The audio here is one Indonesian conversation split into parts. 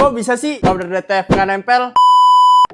Kok bisa sih powder DTF nggak nempel?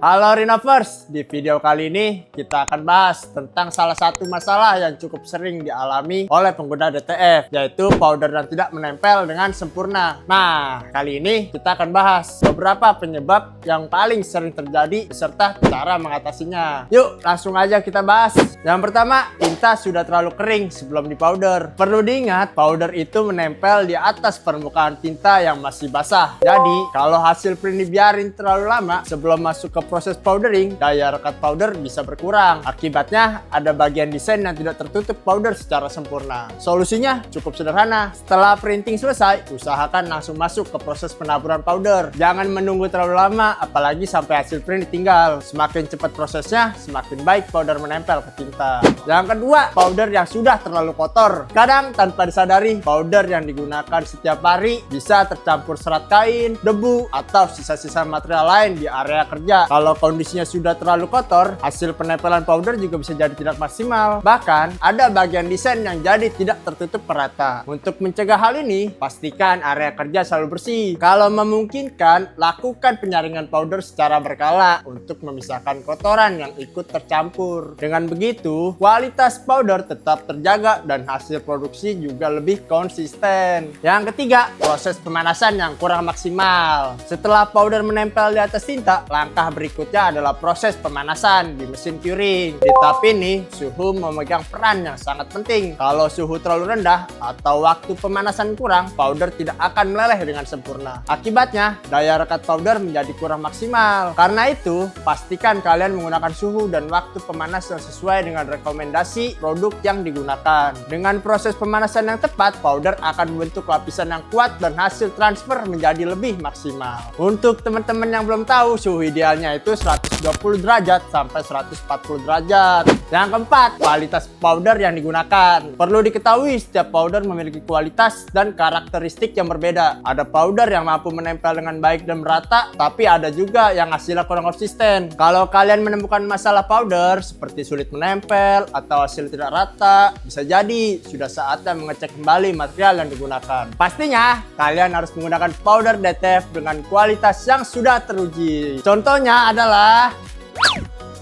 Halo Renovers, di video kali ini kita akan bahas tentang salah satu masalah yang cukup sering dialami oleh pengguna DTF, yaitu powder yang tidak menempel dengan sempurna. Nah, kali ini kita akan bahas beberapa penyebab yang paling sering terjadi beserta cara mengatasinya. Yuk, langsung aja kita bahas. Yang pertama, tinta sudah terlalu kering sebelum dipowder. Perlu diingat, powder itu menempel di atas permukaan tinta yang masih basah. Jadi, kalau hasil print dibiarin terlalu lama sebelum masuk ke proses powdering, daya rekat powder bisa berkurang. Akibatnya, ada bagian desain yang tidak tertutup powder secara sempurna. Solusinya cukup sederhana. Setelah printing selesai, usahakan langsung masuk ke proses penaburan powder. Jangan menunggu terlalu lama, apalagi sampai hasil print ditinggal. Semakin cepat prosesnya, semakin baik powder menempel ke tinta. Yang kedua, powder yang sudah terlalu kotor. Kadang tanpa disadari, powder yang digunakan setiap hari bisa tercampur serat kain, debu, atau sisa-sisa material lain di area kerja. Kalau kondisinya sudah terlalu kotor, hasil penempelan powder juga bisa jadi tidak maksimal. Bahkan, ada bagian desain yang jadi tidak tertutup merata. Untuk mencegah hal ini, pastikan area kerja selalu bersih. Kalau memungkinkan, lakukan penyaringan powder secara berkala untuk memisahkan kotoran yang ikut tercampur. Dengan begitu, kualitas powder tetap terjaga dan hasil produksi juga lebih konsisten. Yang ketiga, proses pemanasan yang kurang maksimal. Setelah powder menempel di atas tinta, langkah berikutnya adalah proses pemanasan di mesin curing. Di tahap ini, suhu memegang peran yang sangat penting. Kalau suhu terlalu rendah atau waktu pemanasan kurang, powder tidak akan meleleh dengan sempurna. Akibatnya, daya rekat powder menjadi kurang maksimal. Karena itu, pastikan kalian menggunakan suhu dan waktu pemanasan sesuai dengan rekomendasi produk yang digunakan. Dengan proses pemanasan yang tepat, powder akan membentuk lapisan yang kuat dan hasil transfer menjadi lebih maksimal. Untuk teman-teman yang belum tahu, suhu idealnya itu 120 derajat sampai 140 derajat. Yang keempat, kualitas powder yang digunakan. Perlu diketahui setiap powder memiliki kualitas dan karakteristik yang berbeda. Ada powder yang mampu menempel dengan baik dan merata, tapi ada juga yang hasilnya kurang konsisten. Kalau kalian menemukan masalah powder seperti sulit menempel atau hasil tidak rata, bisa jadi sudah saatnya mengecek kembali material yang digunakan. Pastinya, kalian harus menggunakan powder DTF dengan kualitas yang sudah teruji. Contohnya adalah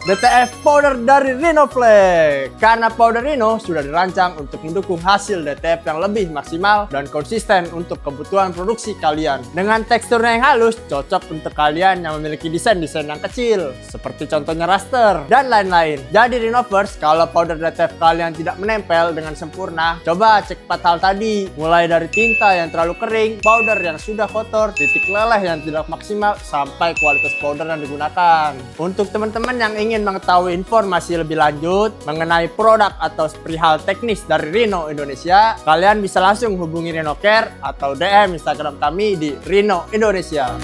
DTF powder dari Rhenoflex. Karena powder Rheno sudah dirancang untuk mendukung hasil DTF yang lebih maksimal dan konsisten untuk kebutuhan produksi kalian. Dengan teksturnya yang halus, cocok untuk kalian yang memiliki desain-desain yang kecil, seperti contohnya raster dan lain-lain. Jadi Renovers, kalau powder DTF kalian tidak menempel dengan sempurna, coba cek 4 hal tadi. Mulai dari tinta yang terlalu kering, powder yang sudah kotor, titik leleh yang tidak maksimal, sampai kualitas powder yang digunakan. Untuk teman-teman yang ingin mengetahui informasi lebih lanjut mengenai produk atau perihal teknis dari Rheno Indonesia, kalian bisa langsung hubungi Renocare atau DM Instagram kami di Rheno Indonesia.